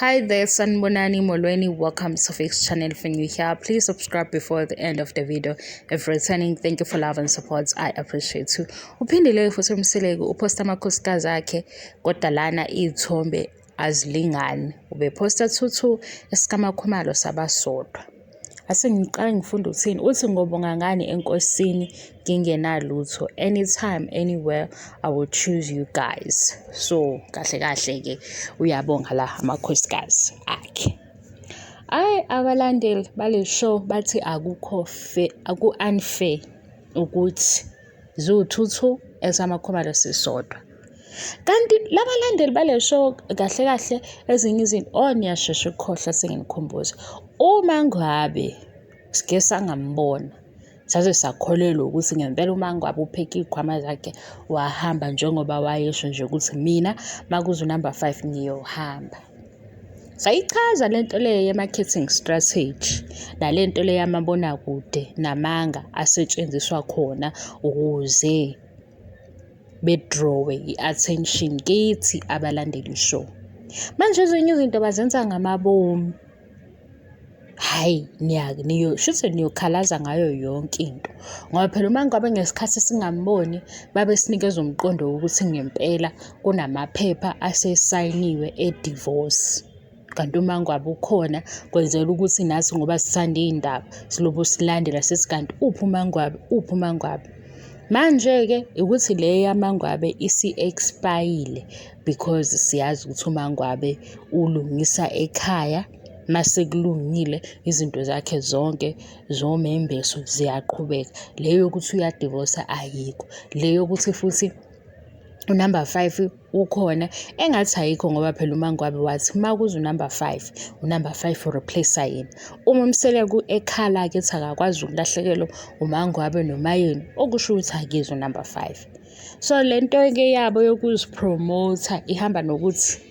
Hi there, Sanbonani Molweni. Welcome to Fix channel. If you're new here, please subscribe before the end of the video. If returning, thank you for love and support. I appreciate you. Uphindile futhi Mseleku uposta amakhosikazi akhe kodwa lana izithombe azilingani. Ubeposta 22 esikaMakhumalo sabasodwa. Asengiqala ngifunda uthini uthi ngobonga ngani enkosini ngingenalutho. Anytime anywhere I will choose you guys. So kahle ke uyabonga la amakhosikazi akhe. Abalandeli bale show bathi aku unfair ukuthi ziwu-22 esamakhumalo sisodwa. Kanti labalandeli bale show kahle ezinye izinto niyashesha ukukhohlwa senginikhumbuza. Mangwabe sike sangambona saze sakholelwa ukuthi ngempela uMangwabe upheke izikhwama zakhe wahamba njengoba wayesho nje ukuthi mina makuza number 5 ngiyohamba. Sayichaza lento le ye-marketing strategy nalento le yamabona kude namanga asetshenziswa khona ukuze bedrowe i-attention kithi abalandeli show. Manje ezinye izinto bazenza ngamabomu. Hhayi shuthi niyokhalaza ngayo yonke into ngoba phela uMangwabe ngesikhathi singamboni babe sinikeza umqondo wokuthi ngempela kunamaphepha asesayiniwe e-divorce. Kanti uMangwabe ukhona kwenzela ukuthi nathi ngoba sithanda iy'ndaba silobo silandela sesikanti uphi uMangwabe. Manje-ke ukuthi le yaMangwabe isi-expayile because siyazi ukuthi uMangwabe ulungisa ekhaya. Mase kulungile izinto zakhe zonke zomembeso ziyaqhubeka. Leyo ukuthi uyadivorce ayikho. Leyo ukuthi futhi unumber 5 ukhona engathi ayikho ngoba phela uMangwabe wathi makuza unumber 5 ureplace yena. Uma Mseleku ekhala ke akakwazi ukulahlekelwa uMangwabe noMayeni okusho ukuthi akizwe unumber 5. So lento ke yabo yokuzipromoter ihamba nokuthi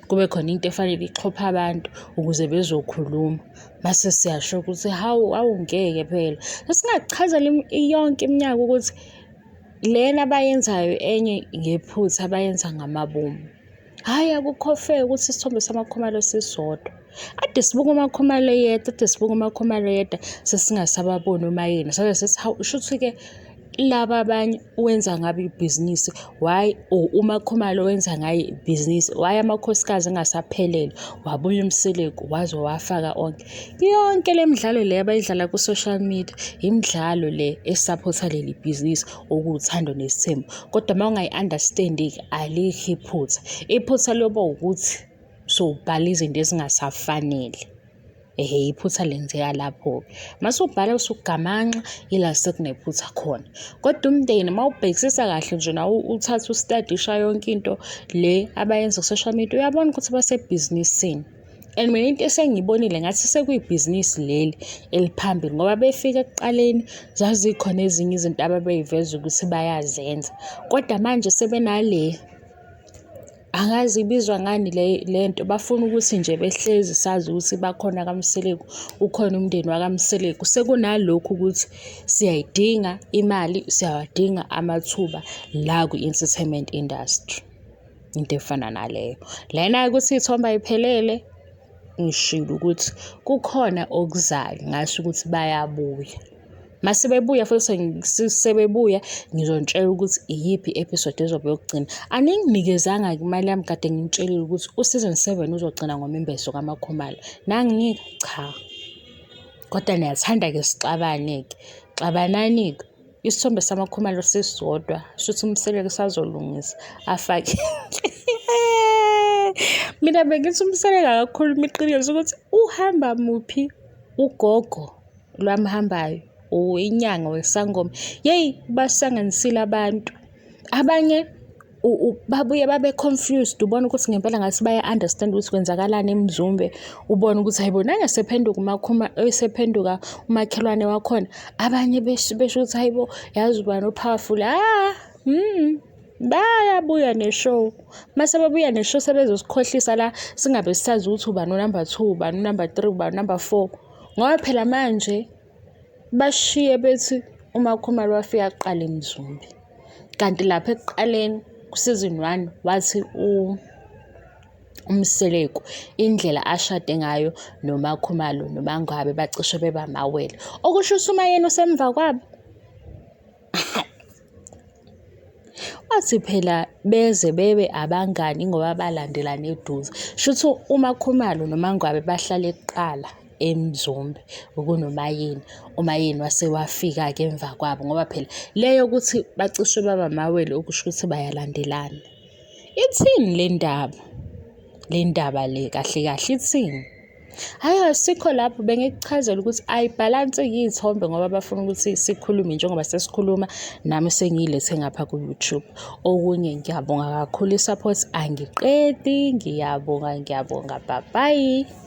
kube khona into efanele ixhopha abantu ukuze bezokhuluma. Mase siyasho ukuthi awungeke phela. Singachaza yonke iminyaka ukuthi lena abayenzayo enye ngephutha abayenza ngamabomu. Hhayi akukho fair ukuthi isithombe samakhumalo sisodwa. Ade sibuka uMakhumalo yedwa sesingasababoni uMayeni. Sabe sethi shuthi-ke laba abanye wenza ngabe ibhizinisi uMakhumalo wenza ngayo ibhizinisi why amakhosikazi engasaphelele wabuya uMseleku waze wafaka onke. Yonke le midlalo le abayidlala ku-social media imidlalo le esaphotha leli bhizinisi okuwuthando nesithembu. Kodwa uma ungayi-understand-ki alikho iphutha. Iphutha loba ukuthi ubhala izinto ezingasafanele. Iphutha lenzeka lapho. Mase ubhala usugamanxa ila sekunephutha khona. Kodwa umndeni mawubhekisisa kahle nje nawe uthatha ustadisha yonke into le abayenza ku-social media uyabona ukuthi basebhizinisini. And mina into esengiyibonile ngathi sekuyibhizinisi leli eliphambili ngoba befika ekuqaleni zazikhona ezinye izinto ababeyiveza ukuthi bayazenza. Kodwa manje sebenale angazi ibizwa ngani lento bafuna ukuthi nje behlezi sazi ukuthi bakhona kaMseleku ukhona umndeni wakaMseleku. Sekunalokhu ukuthi siyayidinga imali siyawadinga amathuba la ku-entertainment industry. Into efana naleyo lena ukuthi ithomba iphelele ngishilo ukuthi kukhona okuzayo ngasho ukuthi bayabuya. Mase bebuya futhi sebebuya ngizontshela ukuthi iyiphi episode ezobe yokugcina. Aninginikezanga imali yami kade ngitshelile ukuthi useason 7 uzogcina ngomembeso kaMakhumalo. Nangi cha. Kodwa niyathanda ke sixabane-ke. Xabanani-ke. Isithombe samakhumalo sisodwa shuthi uMseleku sazolungisa afake. Mina bengithi uMseleku akakhuluma iqiniso ukuthi uhamba muphi ugogo lwamhambayo. Inyanga wesangoma basanganisile abantu abanye babuye babe confused ubona ukuthi ngempela ngathi baya understand ukuthi kwenzakalani eMzumbe. Ubona ukuthi hayibona esephenduka umakhelwane wakhona. Abanye besho ukuthi hayibo yazi ubani powerful bayabuya neshow. Mase babuya neshow sebezosikhohlisa la singabe sisazi ukuthi ubani number 2 ubani number 3 ubani number 4 ngoba phela manje bashiye bethi uMakhumalo wafika aqala eMzumbe. Kanti lapha ekuqaleni ku-season 1 wathi Mseleku indlela ashade ngayo noMakhumalo noMangwabe bacishe beba amawele, okusho ukuthi uMayeni usemva kwabo. Wathi phela beze bebe abangani ngoba balandelana eduze. Shouthi uMakhumalo noMangwabe bahlale kuqala eMzumbe kunoMayeni. UMayeni wase wafika-ke emva kwabo ngoba phela leyo ukuthi bacishe baba amawele okusho ukuthi bayalandelana. Ithini le ndaba le kahle kahle ithini? Hhayi, asikho lapho, bengikuchazela ukuthi ayibhalansi-ke iy'thombe ngoba bafuna ukuthi sikhulume njengoba sesikhuluma nami sengiyilethe ngapha ku-YouTube. Okunye ngiyabonga kakhulu i-support, angiqedi, ngiyabonga, bye bye.